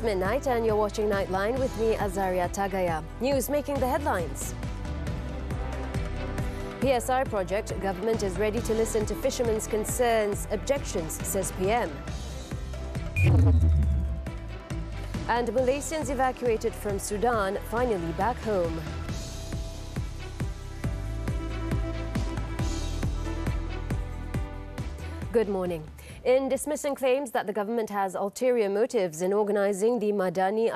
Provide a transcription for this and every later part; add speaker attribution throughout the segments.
Speaker 1: It's midnight and you're watching Nightline with me, Azaria Tagaya. News making the headlines. PSI project, government is ready to listen to fishermen's concerns, objections, says PM. And Malaysians evacuated from Sudan finally back home. Good morning. In dismissing claims that the government has ulterior motives in organising the Madani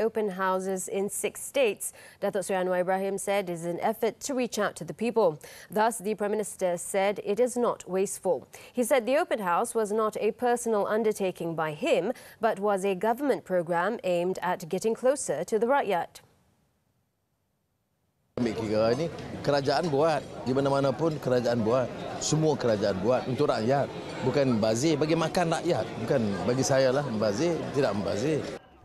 Speaker 1: Open Houses in 6 states, Datuk Seri Anwar Ibrahim said it is an effort to reach out to the people. Thus, the Prime Minister said it is not wasteful. He said the open house was not a personal undertaking by him, but was a government programme aimed at getting closer to the Rakyat.
Speaker 2: Ambil kira ini, kerajaan buat. Di mana-mana pun kerajaan buat. Semua kerajaan buat untuk rakyat. Bukan membazir, bagi makan rakyat. Bukan bagi saya lah membazir, tidak membazir.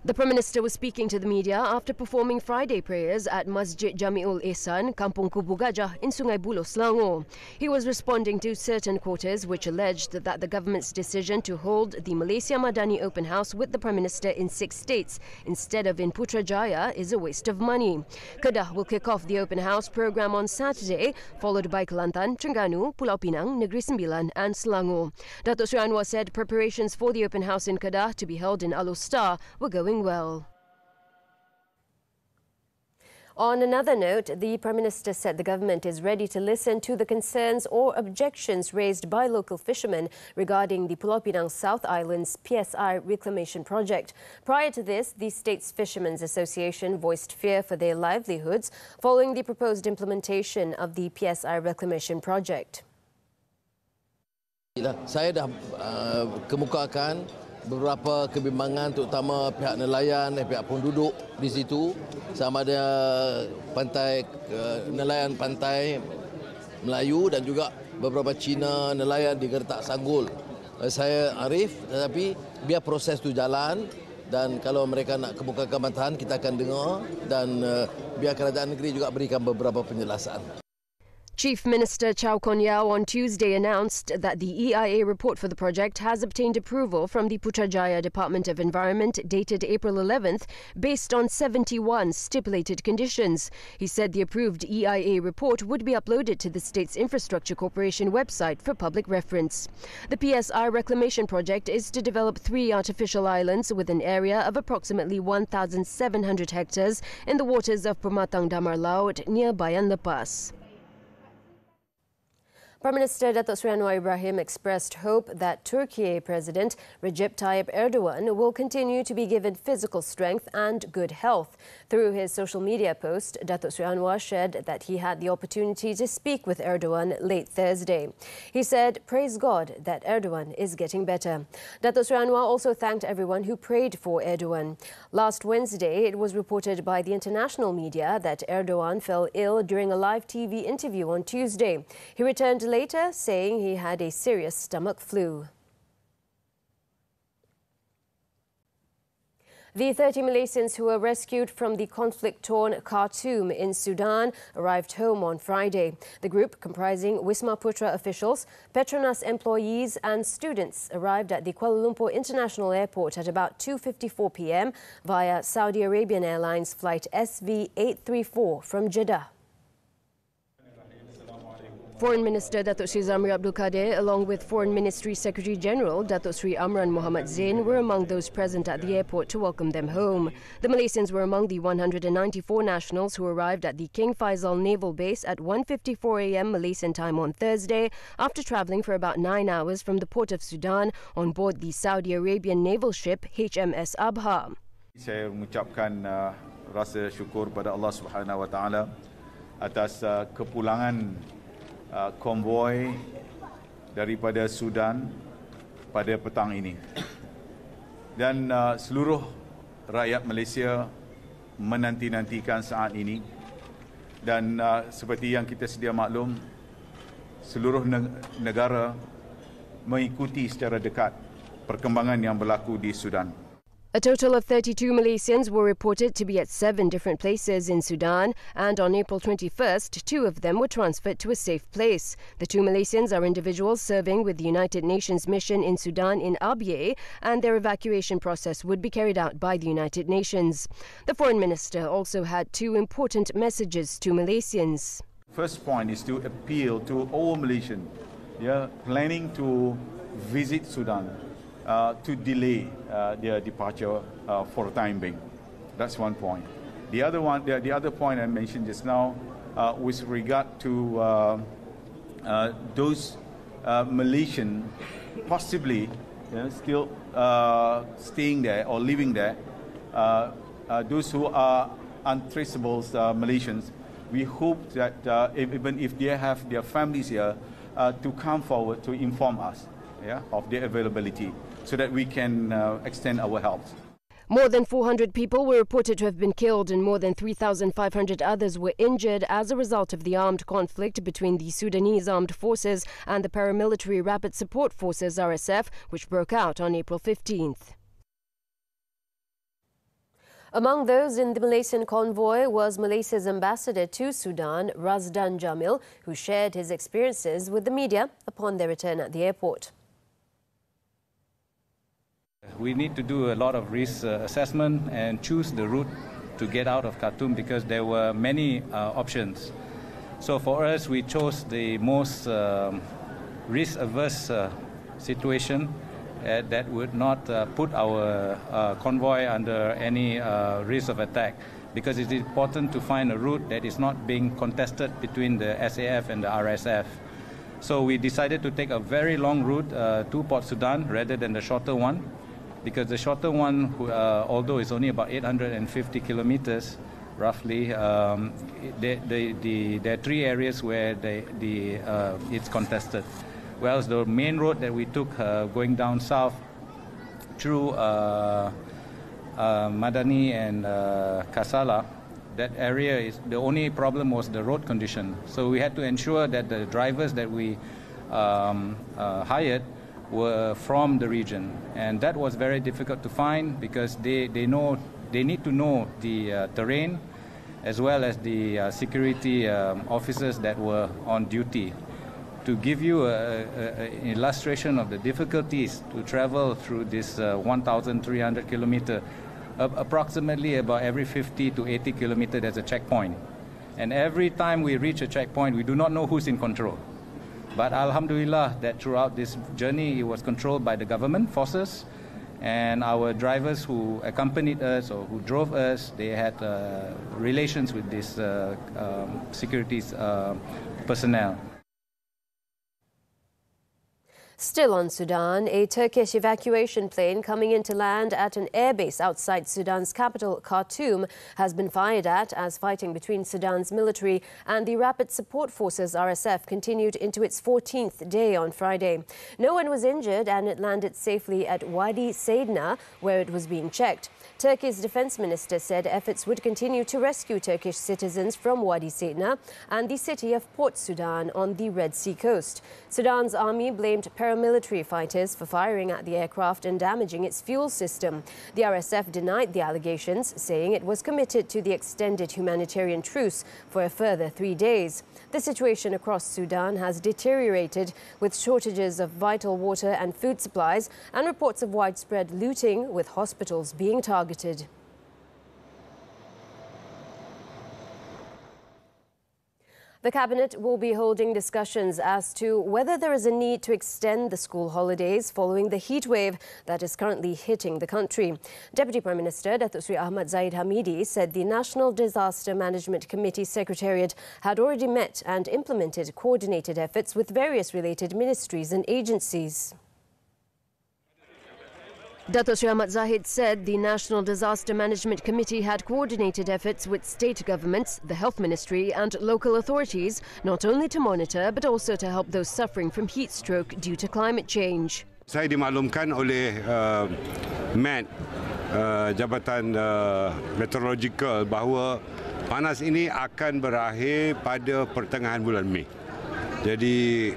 Speaker 1: The Prime Minister was speaking to the media after performing Friday prayers at Masjid Jamiul Ihsan, Kampung Kubu Gajah in Sungai Buloh, Selangor. He was responding to certain quarters which alleged that the government's decision to hold the Malaysia Madani Open House with the Prime Minister in 6 states instead of in Putrajaya is a waste of money. Kedah will kick off the open house program on Saturday, followed by Kelantan, Terengganu, Pulau Pinang, Negeri Sembilan and Selangor. Datuk Seri Anwar said preparations for the open house in Kedah to be held in Alor Star were going well. On another note, the Prime Minister said the government is ready to listen to the concerns or objections raised by local fishermen regarding the Pulau Pinang South Island's PSI reclamation project. Prior to this, the state's Fishermen's Association voiced fear for their livelihoods following the proposed implementation of the PSI reclamation project.
Speaker 2: Saya dah kemukakan beberapa kebimbangan terutama pihak nelayan dan pihak penduduk di situ sama ada pantai nelayan pantai Melayu dan juga beberapa Cina nelayan di Gertak Sanggul. Saya arif tetapi biar proses itu jalan dan kalau mereka nak kemukakan bantahan kita akan dengar dan biar kerajaan negeri juga berikan beberapa penjelasan.
Speaker 1: Chief Minister Chow Kon Yeow on Tuesday announced that the EIA report for the project has obtained approval from the Putrajaya Department of Environment dated April 11th based on 71 stipulated conditions. He said the approved EIA report would be uploaded to the state's Infrastructure Corporation website for public reference. The PSI reclamation project is to develop 3 artificial islands with an area of approximately 1,700 hectares in the waters of Pematang Damar Laut near Bayan Lepas. Prime Minister Datuk Seri Anwar Ibrahim expressed hope that Turkey President Recep Tayyip Erdogan will continue to be given physical strength and good health. Through his social media post, Datuk Seri Anwar shared that he had the opportunity to speak with Erdogan late Thursday. He said, "Praise God that Erdogan is getting better." Datuk Seri Anwar also thanked everyone who prayed for Erdogan. Last Wednesday, it was reported by the international media that Erdogan fell ill during a live TV interview on Tuesday. He returned later, saying he had a serious stomach flu. The 30 Malaysians who were rescued from the conflict-torn Khartoum in Sudan arrived home on Friday. The group, comprising Wisma Putra officials, Petronas employees and students, arrived at the Kuala Lumpur International Airport at about 2:54 p.m. via Saudi Arabian Airlines flight SV834 from Jeddah. Foreign Minister Datuk Sri Zamri Abdul Kadir, along with Foreign Ministry Secretary General Datuk Sri Amran Muhammad Zain, were among those present at the airport to welcome them home. The Malaysians were among the 194 nationals who arrived at the King Faisal Naval Base at 1:54 a.m. Malaysian time on Thursday, after travelling for about 9 hours from the port of Sudan on board the Saudi Arabian naval ship HMS Abha.
Speaker 3: Saya mengucapkan rasa syukur pada Allah Subhanahu Wa Taala atas kepulangan konvoi daripada Sudan pada petang ini. Dan seluruh rakyat Malaysia menanti-nantikan saat ini. Dan seperti yang kita sedia maklum, seluruh negara mengikuti secara dekat perkembangan yang berlaku di Sudan.
Speaker 1: A total of 32 Malaysians were reported to be at 7 different places in Sudan, and on April 21st, 2 of them were transferred to a safe place. The 2 Malaysians are individuals serving with the United Nations mission in Sudan in Abyei, and their evacuation process would be carried out by the United Nations. The Foreign Minister also had 2 important messages to Malaysians.
Speaker 3: First point is to appeal to all Malaysians planning to visit Sudan to delay their departure for the time being. That's one point. The other point I mentioned just now with regard to those Malaysian possibly still staying there or living there, those who are untraceable Malaysians. We hope that even if they have their families here, to come forward to inform us of their availability, so that we can extend our help.
Speaker 1: More than 400 people were reported to have been killed and more than 3,500 others were injured as a result of the armed conflict between the Sudanese Armed Forces and the paramilitary Rapid Support Forces RSF, which broke out on April 15th. Among those in the Malaysian convoy was Malaysia's ambassador to Sudan, Razdan Jamil, who shared his experiences with the media upon their return at the airport.
Speaker 4: We need to do a lot of risk assessment and choose the route to get out of Khartoum because there were many options. So for us, we chose the most risk-averse situation that would not put our convoy under any risk of attack, because it is important to find a route that is not being contested between the SAF and the RSF. So we decided to take a very long route to Port Sudan rather than the shorter one, because the shorter one, although it's only about 850 kilometers roughly, there are 3 areas where it's contested. Whereas the main road that we took going down south through Madani and Kasala, that area is the only problem was the road condition. So we had to ensure that the drivers that we hired were from the region, and that was very difficult to find because they need to know the terrain as well as the security officers that were on duty. To give you an illustration of the difficulties to travel through this 1,300 kilometer, approximately about every 50 to 80 kilometers there's a checkpoint. And every time we reach a checkpoint, we do not know who's in control. But Alhamdulillah that throughout this journey, it was controlled by the government forces, and our drivers who accompanied us or who drove us, they had relations with this securities personnel.
Speaker 1: Still on Sudan, a Turkish evacuation plane coming into land at an airbase outside Sudan's capital, Khartoum, has been fired at as fighting between Sudan's military and the Rapid Support Forces RSF continued into its 14th day on Friday. No one was injured and it landed safely at Wadi Saidna, where it was being checked. Turkey's defense minister said efforts would continue to rescue Turkish citizens from Wadi Saidna and the city of Port Sudan on the Red Sea coast. Sudan's army blamed paramilitary fighters for firing at the aircraft and damaging its fuel system. The RSF denied the allegations, saying it was committed to the extended humanitarian truce for a further 3 days. The situation across Sudan has deteriorated, with shortages of vital water and food supplies and reports of widespread looting, with hospitals being targeted. The Cabinet will be holding discussions as to whether there is a need to extend the school holidays following the heat wave that is currently hitting the country. Deputy Prime Minister Datuk Seri Ahmad Zahid Hamidi said the National Disaster Management Committee Secretariat had already met and implemented coordinated efforts with various related ministries and agencies. Datuk Seri Ahmad Zahid said the National Disaster Management Committee had coordinated efforts with state governments, the Health Ministry and local authorities, not only to monitor but also to help those suffering from heat stroke due to climate change.
Speaker 5: Saya dimaklumkan oleh MET, Jabatan Meteorological, bahawa panas ini akan berakhir pada pertengahan bulan Mei. Jadi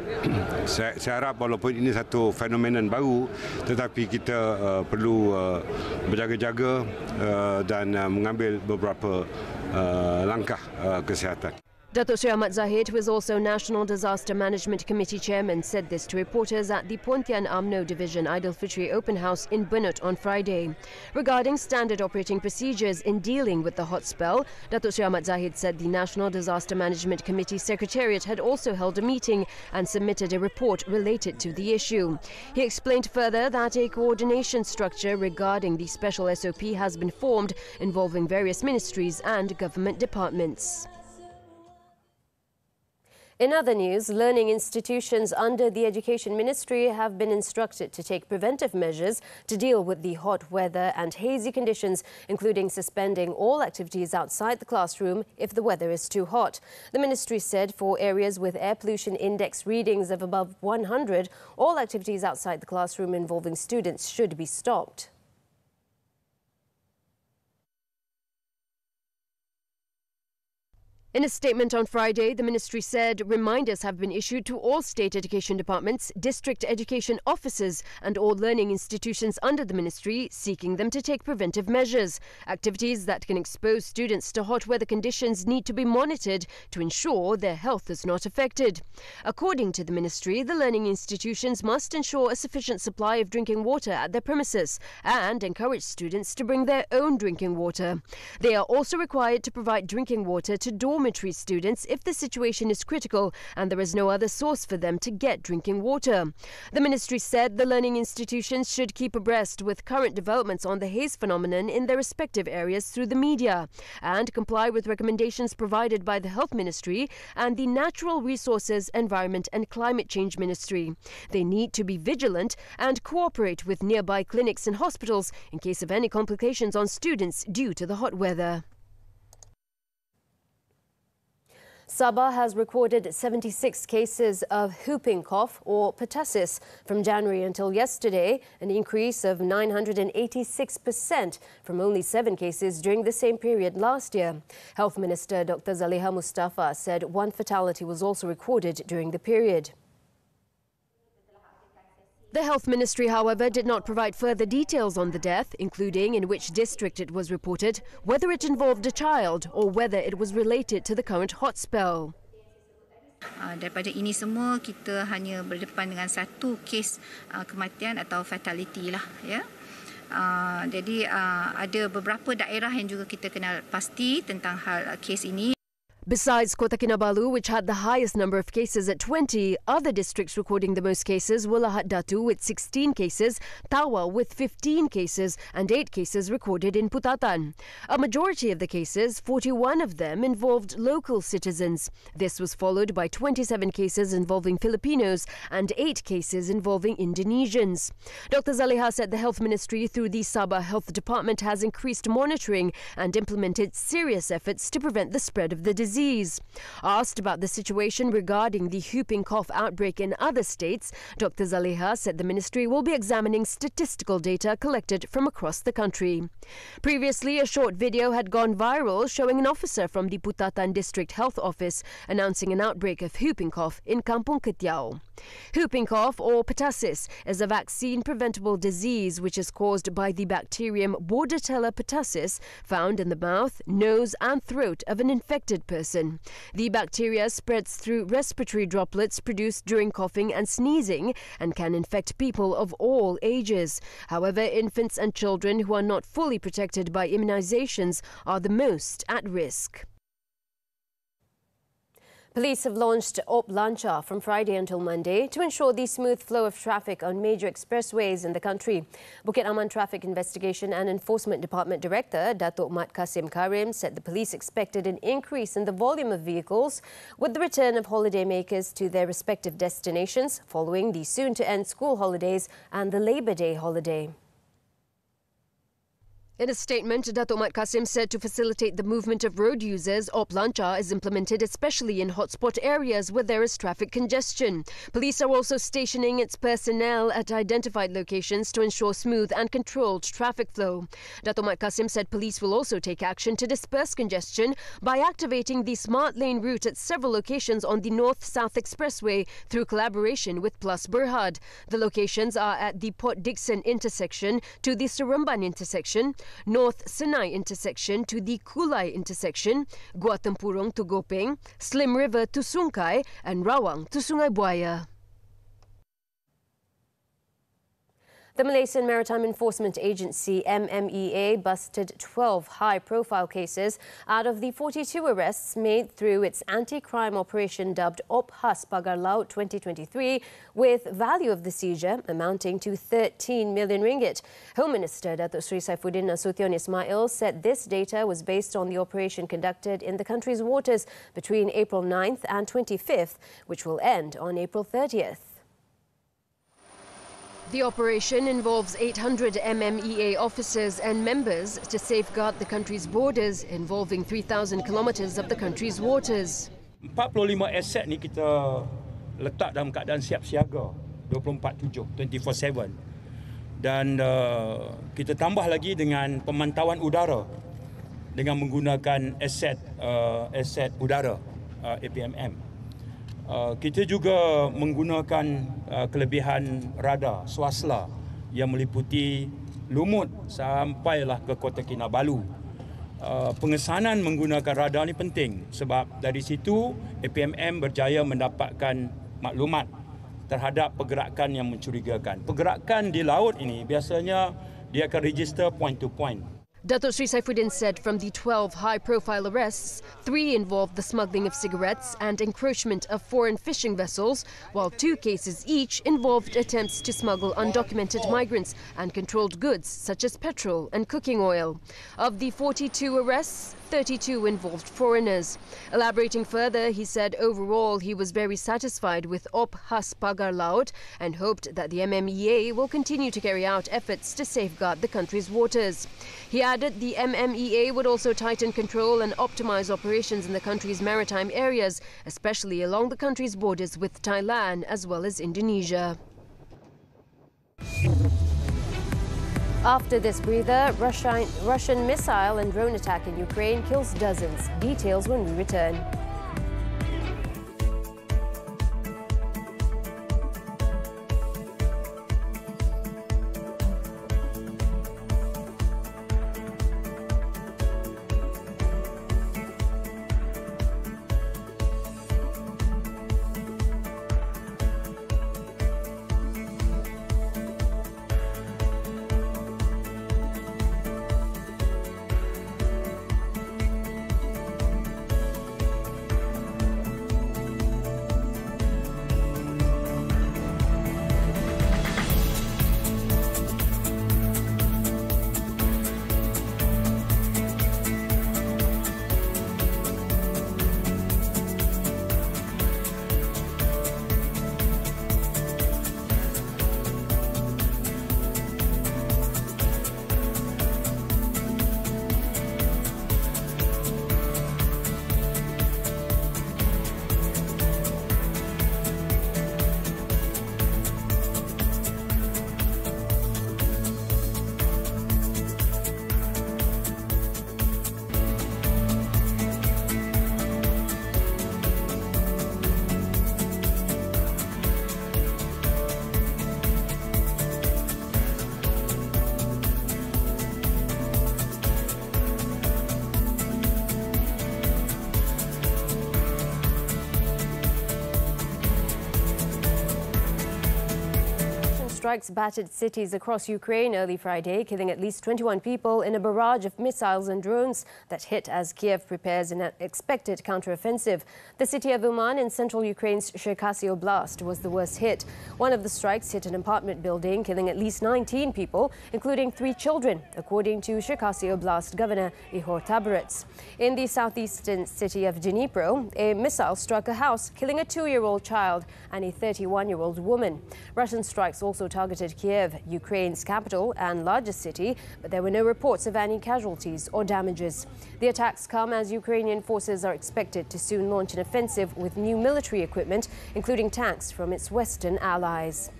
Speaker 5: saya harap walaupun ini satu fenomena baru, tetapi kita perlu berjaga-jaga dan mengambil beberapa langkah kesihatan.
Speaker 1: Datuk Seri Ahmad Zahid, who is also National Disaster Management Committee Chairman, said this to reporters at the Pontian UMNO Division Aidilfitri Open House in Bunut on Friday. Regarding standard operating procedures in dealing with the hot spell, Datuk Seri Ahmad Zahid said the National Disaster Management Committee Secretariat had also held a meeting and submitted a report related to the issue. He explained further that a coordination structure regarding the special SOP has been formed involving various ministries and government departments. In other news, learning institutions under the Education Ministry have been instructed to take preventive measures to deal with the hot weather and hazy conditions, including suspending all activities outside the classroom if the weather is too hot. The ministry said for areas with air pollution index readings of above 100, all activities outside the classroom involving students should be stopped. In a statement on Friday, the ministry said reminders have been issued to all state education departments, district education officers and all learning institutions under the ministry, seeking them to take preventive measures. Activities that can expose students to hot weather conditions need to be monitored to ensure their health is not affected. According to the ministry, the learning institutions must ensure a sufficient supply of drinking water at their premises and encourage students to bring their own drinking water. They are also required to provide drinking water to dormitory students if the situation is critical and there is no other source for them to get drinking water. The ministry said the learning institutions should keep abreast with current developments on the haze phenomenon in their respective areas through the media and comply with recommendations provided by the Health Ministry and the Natural Resources, Environment and Climate Change Ministry. They need to be vigilant and cooperate with nearby clinics and hospitals in case of any complications on students due to the hot weather. Sabah has recorded 76 cases of whooping cough or pertussis from January until yesterday, an increase of 986% from only 7 cases during the same period last year. Health Minister Dr. Zaliha Mustafa said 1 fatality was also recorded during the period. The Health Ministry, however, did not provide further details on the death, including in which district it was reported, whether it involved a child or whether it was related to the current hot spell.
Speaker 6: Daripada ini semua, kita hanya berdepan dengan satu kes kematian atau fatality lah, ya. Jadi ada beberapa daerah yang juga kita kenal pasti tentang hal kes ini.
Speaker 1: Besides Kota Kinabalu, which had the highest number of cases at 20, other districts recording the most cases were Lahad Datu with 16 cases, Tawa with 15 cases and 8 cases recorded in Putatan. A majority of the cases, 41 of them, involved local citizens. This was followed by 27 cases involving Filipinos and 8 cases involving Indonesians. Dr. Zaliha said the Health Ministry through the Sabah Health Department has increased monitoring and implemented serious efforts to prevent the spread of the disease. Asked about the situation regarding the whooping cough outbreak in other states, Dr. Zaliha said the ministry will be examining statistical data collected from across the country. Previously, a short video had gone viral showing an officer from the Putatan District Health Office announcing an outbreak of whooping cough in Kampung Ketiau. Whooping cough or pertussis is a vaccine-preventable disease which is caused by the bacterium Bordetella pertussis found in the mouth, nose and throat of an infected person. The bacteria spreads through respiratory droplets produced during coughing and sneezing and can infect people of all ages. However, infants and children who are not fully protected by immunizations are the most at risk. Police have launched Plancha from Friday until Monday to ensure the smooth flow of traffic on major expressways in the country. Bukit Aman Traffic Investigation and Enforcement Department Director Datuk Mat Kasim Karim said the police expected an increase in the volume of vehicles with the return of holidaymakers to their respective destinations following the soon-to-end school holidays and the Labour Day holiday. In a statement, Datuk Mat Kasim said to facilitate the movement of road users, Plancha is implemented especially in hotspot areas where there is traffic congestion. Police are also stationing its personnel at identified locations to ensure smooth and controlled traffic flow. Datuk Mat Kasim said police will also take action to disperse congestion by activating the smart lane route at several locations on the North-South Expressway through collaboration with Plus Berhad. The locations are at the Port Dickson intersection to the Seremban intersection, North Senai intersection to the Kulai intersection, Gua Tempurung to Gopeng, Slim River to Sungkai and Rawang to Sungai Buaya. The Malaysian Maritime Enforcement Agency MMEA busted 12 high-profile cases out of the 42 arrests made through its anti-crime operation dubbed Op Khas Pagar Laut 2023, with value of the seizure amounting to 13 million ringgit. Home Minister Datuk Sri Saifuddin Nasution Ismail said this data was based on the operation conducted in the country's waters between April 9th and 25th, which will end on April 30th. The operation involves 800 MMEA officers and members to safeguard the country's borders, involving 3,000 kilometres of the country's waters.
Speaker 7: 45 aset ni kita letak dalam keadaan siap siaga 24/7, 24/7. Dan kita tambah lagi dengan pemantauan udara dengan menggunakan aset udara APMM. Kita juga menggunakan kelebihan radar swasla yang meliputi lumut sampailah ke Kota Kinabalu. Pengesanan menggunakan radar ni penting sebab dari situ APMM berjaya mendapatkan maklumat terhadap pergerakan yang mencurigakan. Pergerakan di laut ini biasanya dia akan register point to point.
Speaker 1: Datuk Sri Saifuddin said from the 12 high-profile arrests, 3 involved the smuggling of cigarettes and encroachment of foreign fishing vessels, while 2 cases each involved attempts to smuggle undocumented migrants and controlled goods such as petrol and cooking oil. Of the 42 arrests, 32 involved foreigners. Elaborating further, he said overall he was very satisfied with Op Khas Pagar Laut and hoped that the MMEA will continue to carry out efforts to safeguard the country's waters. He added the MMEA would also tighten control and optimize operations in the country's maritime areas, especially along the country's borders with Thailand as well as Indonesia. After this breather, Russian missile and drone attack in Ukraine kills dozens. Details when we return. Strikes battered cities across Ukraine early Friday, killing at least 21 people in a barrage of missiles and drones that hit as Kiev prepares an expected counteroffensive. The city of Uman in central Ukraine's Cherkasy Oblast was the worst hit. One of the strikes hit an apartment building, killing at least 19 people, including 3 children, according to Cherkasy Oblast Governor Ihor Tabarets. In the southeastern city of Dnipro, a missile struck a house, killing a 2-year-old child and a 31-year-old woman. Russian strikes also targeted Kiev, Ukraine's capital and largest city, but there were no reports of any casualties or damages. The attacks come as Ukrainian forces are expected to soon launch an offensive with new military equipment, including tanks from its Western allies.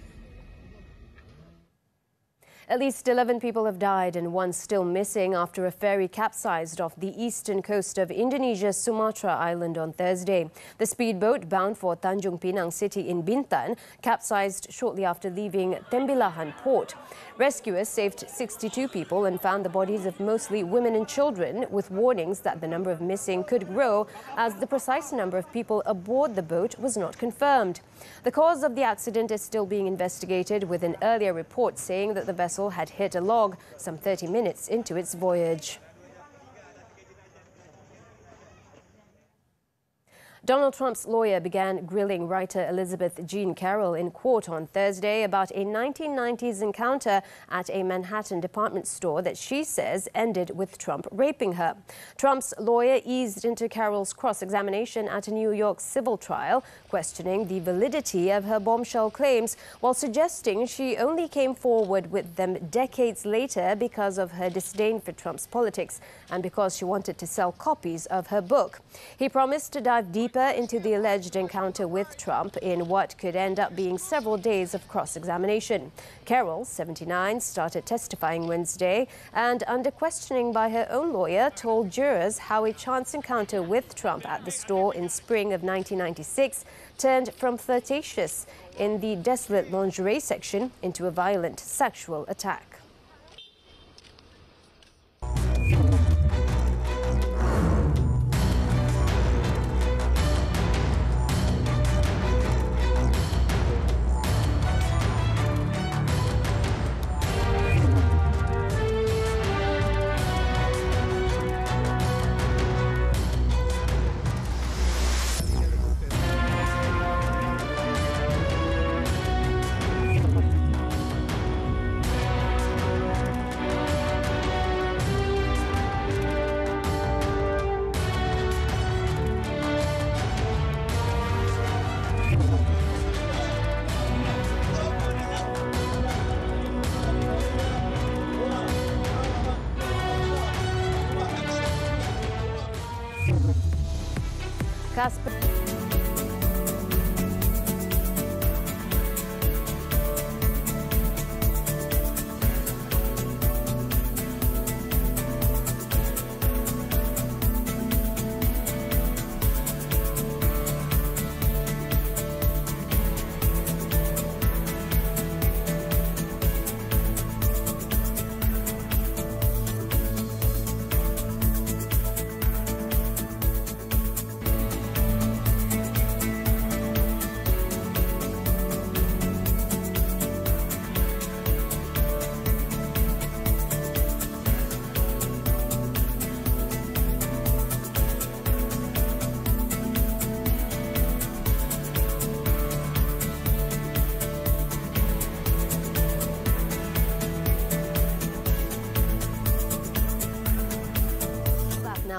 Speaker 1: At least 11 people have died and one still missing after a ferry capsized off the eastern coast of Indonesia's Sumatra island on Thursday. The speedboat bound for Tanjung Pinang city in Bintan capsized shortly after leaving Tembilahan port. Rescuers saved 62 people and found the bodies of mostly women and children, with warnings that the number of missing could grow as the precise number of people aboard the boat was not confirmed. The cause of the accident is still being investigated, with an earlier report saying that the vessel had hit a log some 30 minutes into its voyage. Donald Trump's lawyer began grilling writer Elizabeth Jean Carroll in court on Thursday about a 1990s encounter at a Manhattan department store that she says ended with Trump raping her. Trump's lawyer eased into Carroll's cross-examination at a New York civil trial, questioning the validity of her bombshell claims while suggesting she only came forward with them decades later because of her disdain for Trump's politics and because she wanted to sell copies of her book. He promised to dive deeper into the alleged encounter with Trump in what could end up being several days of cross-examination. Carroll, 79, started testifying Wednesday and, under questioning by her own lawyer, told jurors how a chance encounter with Trump at the store in spring of 1996 turned from flirtatious in the desolate lingerie section into a violent sexual attack.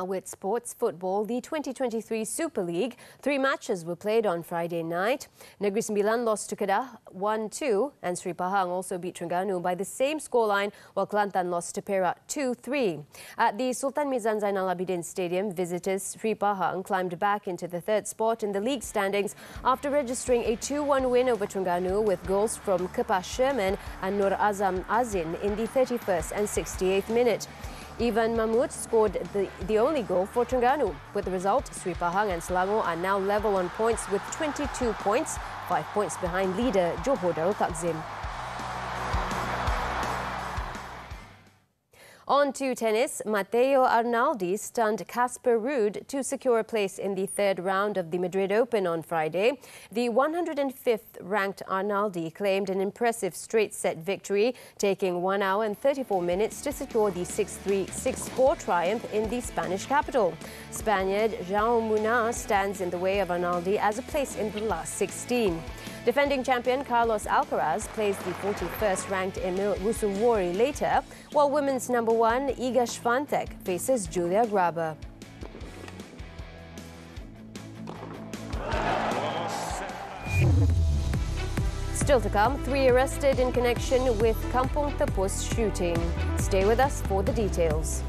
Speaker 1: With sports football, the 2023 Super League, 3 matches were played on Friday night. Negeri Sembilan lost to Kedah 1-2 and Sri Pahang also beat Terengganu by the same scoreline, while Kelantan lost to Perak 2-3. At the Sultan Mizan Zainal Abidin Stadium, visitors Sri Pahang climbed back into the 3rd spot in the league standings after registering a 2-1 win over Terengganu with goals from Kepa Sherman and Nur Azam Azin in the 31st and 68th minute. Ivan Mahmud scored the only goal for Terengganu. With the result, Sri Pahang and Selangor are now level on points with 22 points, 5 points behind leader Johor Darul Takzim. On to tennis, Matteo Arnaldi stunned Casper Ruud to secure a place in the 3rd round of the Madrid Open on Friday. The 105th ranked Arnaldi claimed an impressive straight-set victory, taking 1 hour and 34 minutes to secure the 6-3, 6-4 triumph in the Spanish capital. Spaniard João Munar stands in the way of Arnaldi as a place in the last 16. Defending champion Carlos Alcaraz plays the 41st ranked Emil Ruusuvuori later, while women's number 1 Iga Swiatek faces Julia Grabber. Still to come, 3 arrested in connection with Kampung Tepus shooting. Stay with us for the details.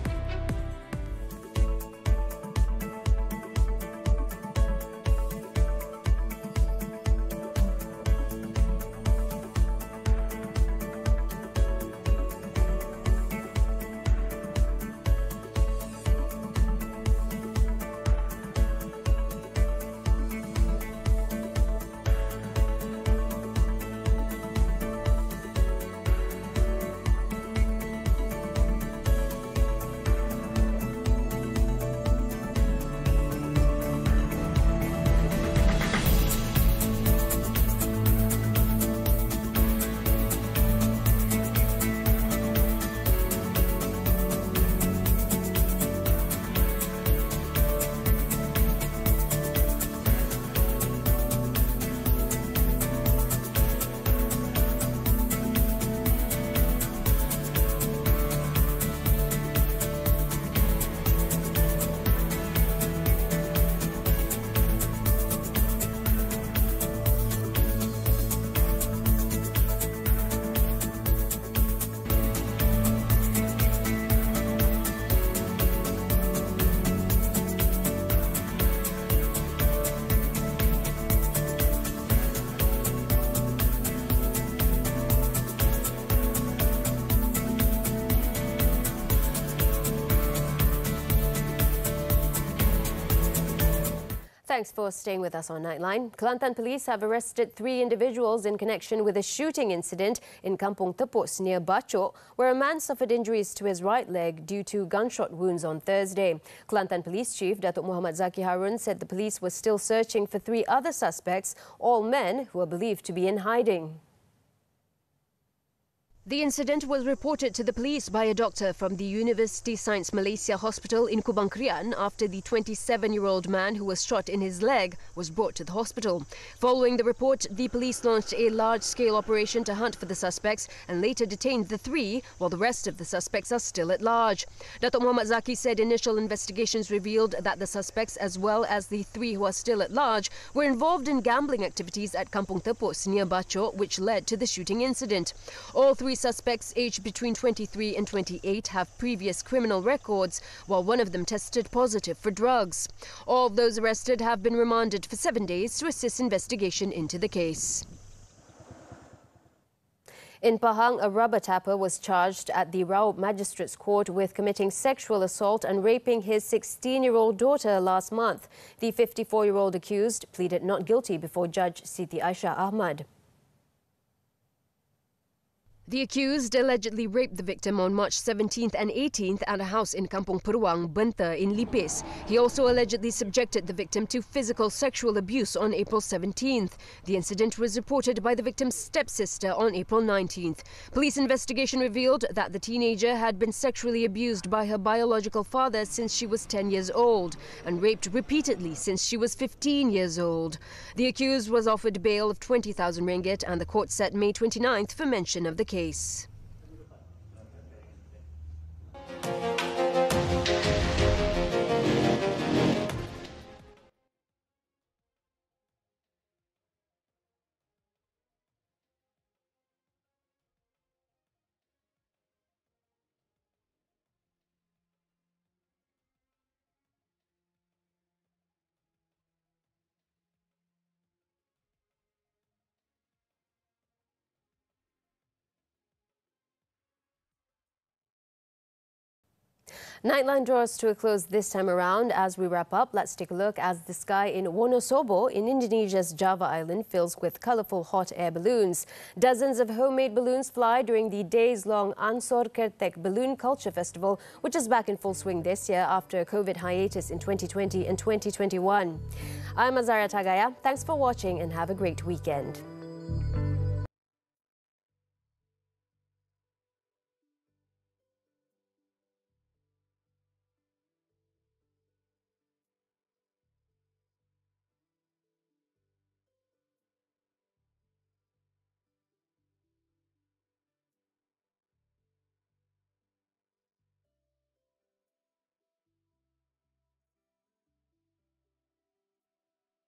Speaker 1: Thanks for staying with us on Nightline. Kelantan police have arrested 3 individuals in connection with a shooting incident in Kampung Tepus near Bachok, where a man suffered injuries to his right leg due to gunshot wounds on Thursday. Kelantan Police Chief Datuk Muhammad Zaki Harun said the police were still searching for 3 other suspects, all men who are believed to be in hiding. The incident was reported to the police by a doctor from the University Science Malaysia Hospital in Kubang Krian after the 27-year-old man who was shot in his leg was brought to the hospital. Following the report, the police launched a large-scale operation to hunt for the suspects and later detained the 3, while the rest of the suspects are still at large. Datuk Muhammad Zaki said initial investigations revealed that the suspects, as well as the 3 who are still at large, were involved in gambling activities at Kampung Tepus near Bachok, which led to the shooting incident. All 3 suspects aged between 23 and 28 have previous criminal records, while one of them tested positive for drugs. All of those arrested have been remanded for 7 days to assist investigation into the case. In Pahang, a rubber tapper was charged at the Raub Magistrates Court with committing sexual assault and raping his 16-year-old daughter last month. The 54-year-old accused pleaded not guilty before Judge Siti Aisyah Ahmad. The accused allegedly raped the victim on March 17th and 18th at a house in Kampung Peruang, Benta in Lipis. He also allegedly subjected the victim to physical sexual abuse on April 17th. The incident was reported by the victim's stepsister on April 19th. Police investigation revealed that the teenager had been sexually abused by her biological father since she was 10 years old and raped repeatedly since she was 15 years old. The accused was offered bail of 20,000 ringgit and the court set May 29th for mention of the case. Nightline draws to a close this time around. As we wrap up, let's take a look as the sky in Wonosobo in Indonesia's Java Island fills with colourful hot air balloons. Dozens of homemade balloons fly during the days-long Ansor Kertek Balloon Culture Festival, which is back in full swing this year after a COVID hiatus in 2020 and 2021. I'm Azaria Tagaya. Thanks for watching and have a great weekend.